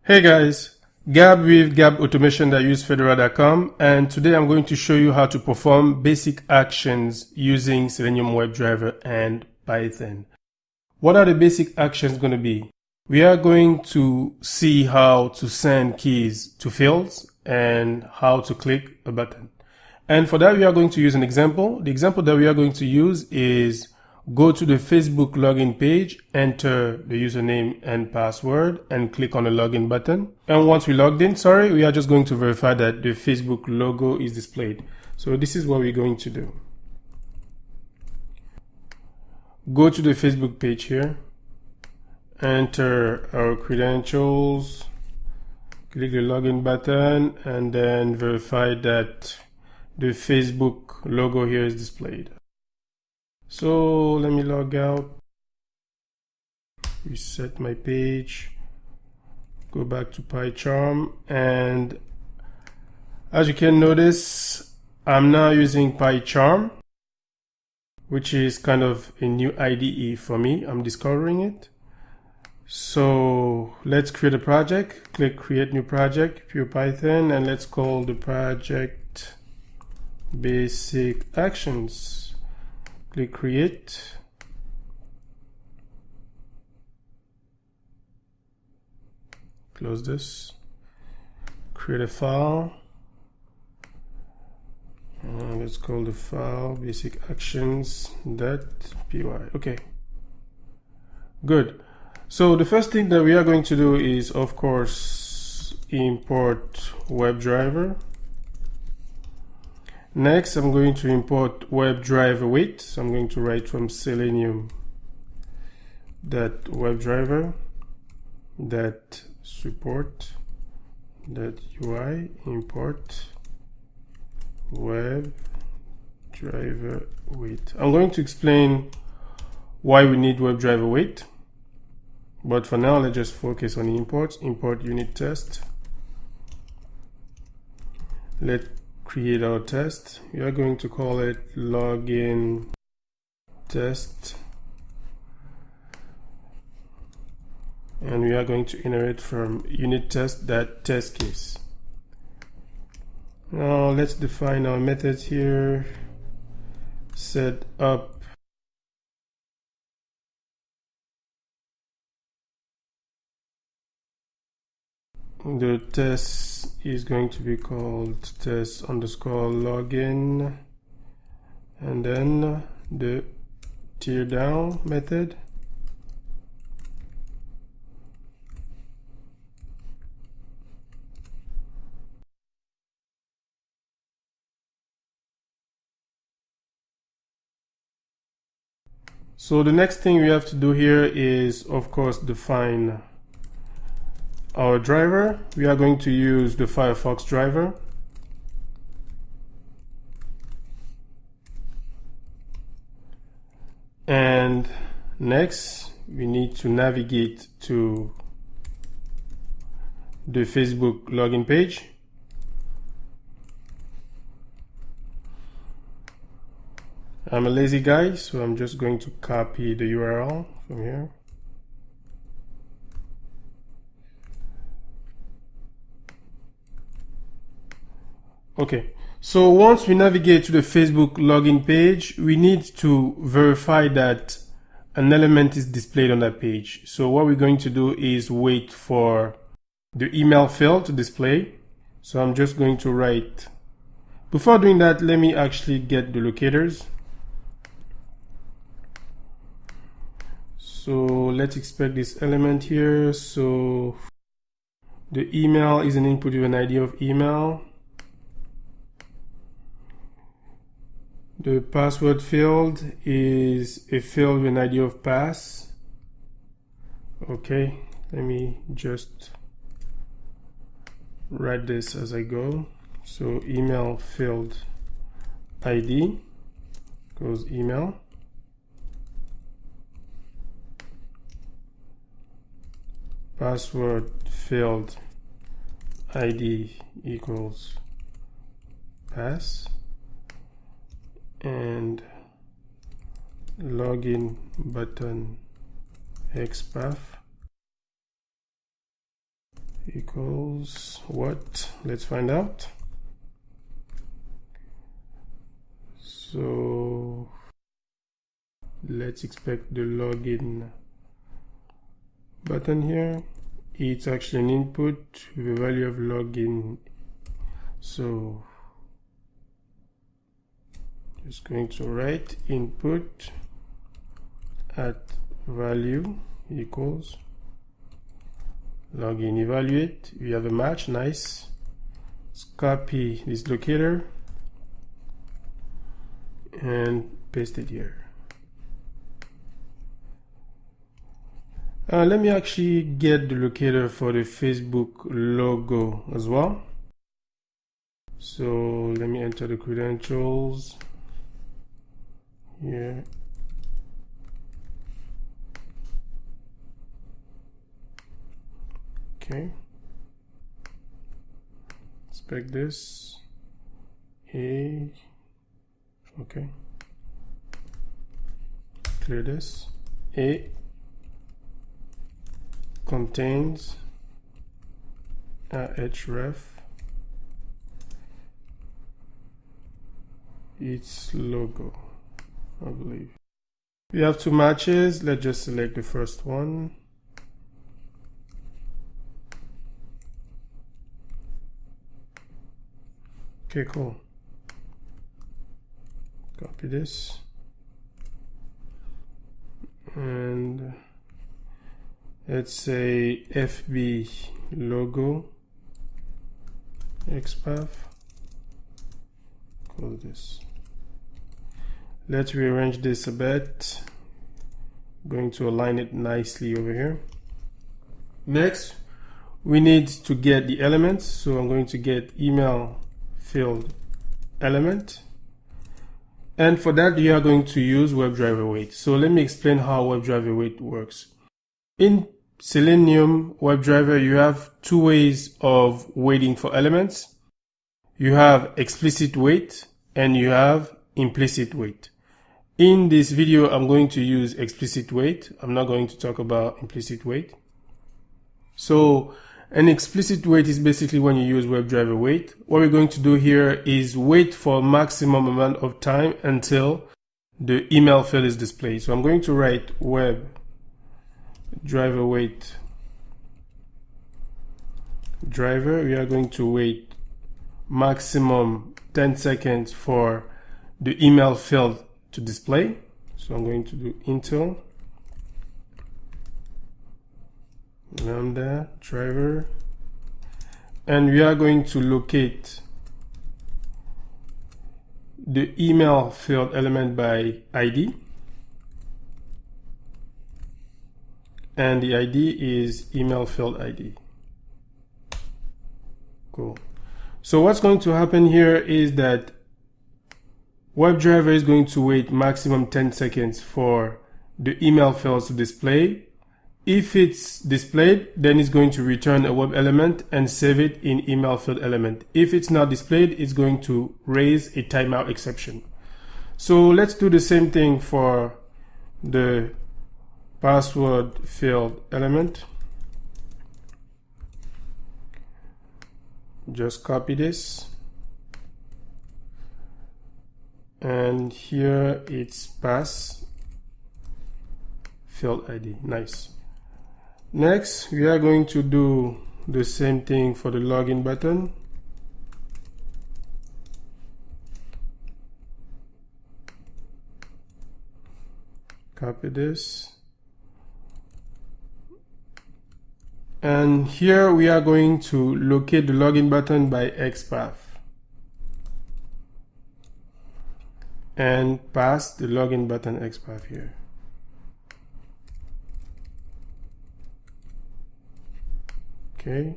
Hey guys, Gab with gabautomation.usefedora.com, and today I'm going to show you how to perform basic actions using Selenium Webdriver and Python. What are the basic actions going to be? We are going to see how to send keys to fields and how to click a button. And for that, we are going to use an example. The example that we are going to use is go to the Facebook login page, enter the username and password, and click on the login button. And once we logged in, we are just going to verify that the Facebook logo is displayed. So this is what we're going to do. Go to the Facebook page here, enter our credentials, click the login button, and then verify that the Facebook logo here is displayed. So let me log out, reset my page, go back to PyCharm, and as you can notice, I'm now using PyCharm, which is kind of a new IDE for me. I'm discovering it. So let's create a project. Click create new project, pure Python, and let's call the project basic actions. Click create. Close this. Create a file. Let's call the file basic actions.py. Okay. Good. So the first thing that we are going to do is, of course, import WebDriver. Next, I'm going to import WebDriver wait. So I'm going to write from selenium.webdriver.support.ui import WebDriver wait. I'm going to explain why we need WebDriver wait, but for now, let's just focus on the imports. Import unit test. Let's create our test. We are going to call it login test, and we are going to inherit from unit test.test case. Now let's define our methods here. Set up the test is going to be called test underscore login, and then the tear down method. So the next thing we have to do here is, of course, define our driver. We are going to use the Firefox driver. And next, we need to navigate to the Facebook login page. I'm a lazy guy, so I'm just going to copy the URL from here. Okay, so once we navigate to the Facebook login page, we need to verify that an element is displayed on that page. So what we're going to do is wait for the email field to display. So I'm just going to write. Before doing that, let me actually get the locators. So let's expect this element here. So the email is an input with an ID of email. The password field is a field with an ID of pass. Okay, let me just write this as I go. So email field ID goes email. Password field ID equals pass, and login button xpath equals what? Let's find out. So let's expect the login button here. It's actually an input with a value of login. So just going to write input at value equals login. Evaluate. We have a match. Nice. Let's copy this locator and paste it here. Let me actually get the locator for the Facebook logo as well. So let me enter the credentials here. Okay. Inspect this. Okay. Clear this. Contains href its logo, I believe. We have two matches. Let's just select the first one. Okay, cool. Copy this and let's say FB logo XPath. Close this. Let's rearrange this a bit. Going to align it nicely over here. Next, we need to get the elements. So I'm going to get email field element. And for that, you are going to use WebDriver wait. So let me explain how WebDriver wait works. In Selenium WebDriver, you have two ways of waiting for elements. You have explicit wait and you have implicit wait. In this video, I'm going to use explicit wait. I'm not going to talk about implicit wait. So an explicit wait is basically when you use WebDriver wait. What we're going to do here is wait for a maximum amount of time until the email field is displayed. So I'm going to write WebDriver wait driver. We are going to wait maximum 10 seconds for the email field to display. So I'm going to do until lambda driver, and we are going to locate the email field element by ID, and the ID is email field ID. Cool. So what's going to happen here is that WebDriver is going to wait maximum 10 seconds for the email fields to display. If it's displayed, then it's going to return a web element and save it in email field element. If it's not displayed, it's going to raise a timeout exception. So let's do the same thing for the password field element. Just copy this. And here it's pass field ID. Nice. Next, we are going to do the same thing for the login button. Copy this. And here we are going to locate the login button by XPath and pass the login button XPath here. Okay.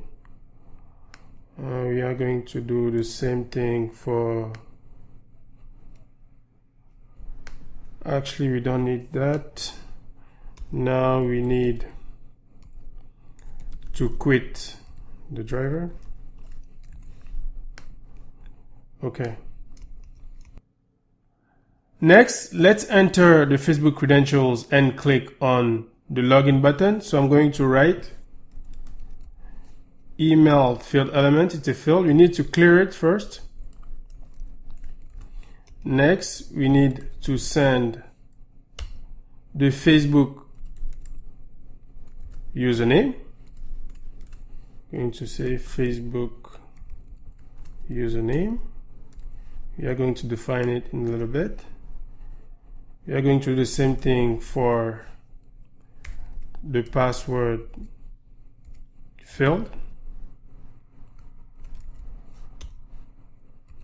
We are going to do the same thing for, actually we don't need that. Now we need to quit the driver. Okay. Next, let's enter the Facebook credentials and click on the login button. So I'm going to write email field element. It's a field. We need to clear it first. Next, we need to send the Facebook username. I'm going to say Facebook username. We are going to define it in a little bit. We are going to do the same thing for the password field.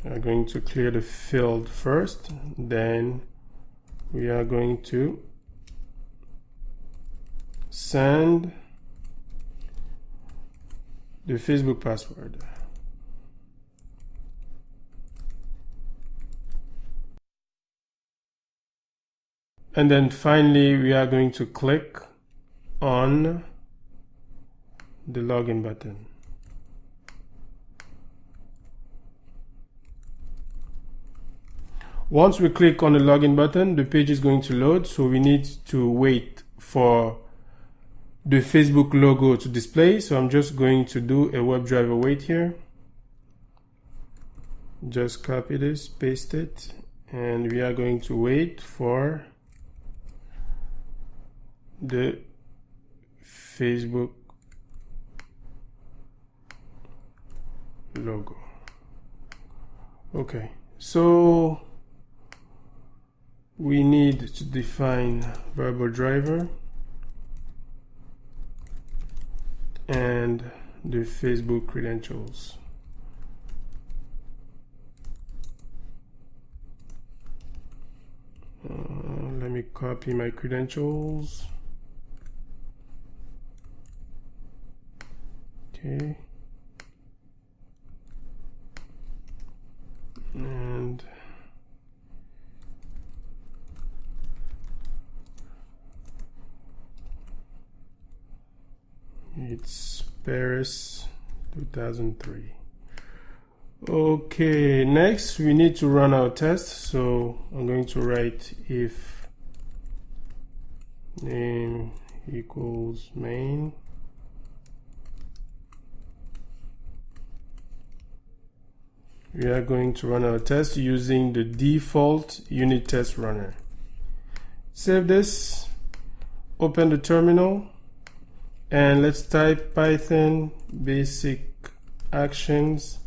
We are going to clear the field first, then we are going to send the Facebook password. And then finally, we are going to click on the login button. Once we click on the login button, the page is going to load, so we need to wait for the Facebook logo to display. So I'm just going to do a WebDriver wait here. Just copy this, paste it, and we are going to wait for the Facebook logo. Okay, so we need to define variable driver and the Facebook credentials. Let me copy my credentials. Okay. And it's Paris 2003. Okay, next we need to run our test. So I'm going to write if name equals main. We are going to run our test using the default unit test runner. Save this, open the terminal, and let's type Python basic actions.py.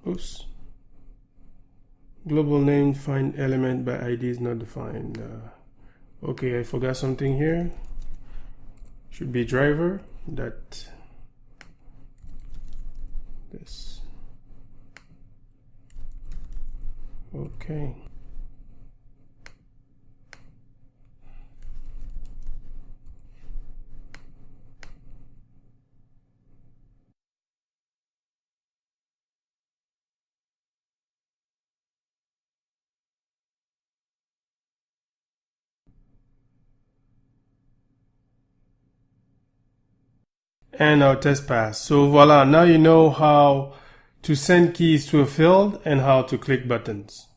Oops. Global name find element by ID is not defined. Okay, I forgot something here. Should be driver that this. Okay. And our test passed. So voila, now you know how to send keys to a field and how to click buttons.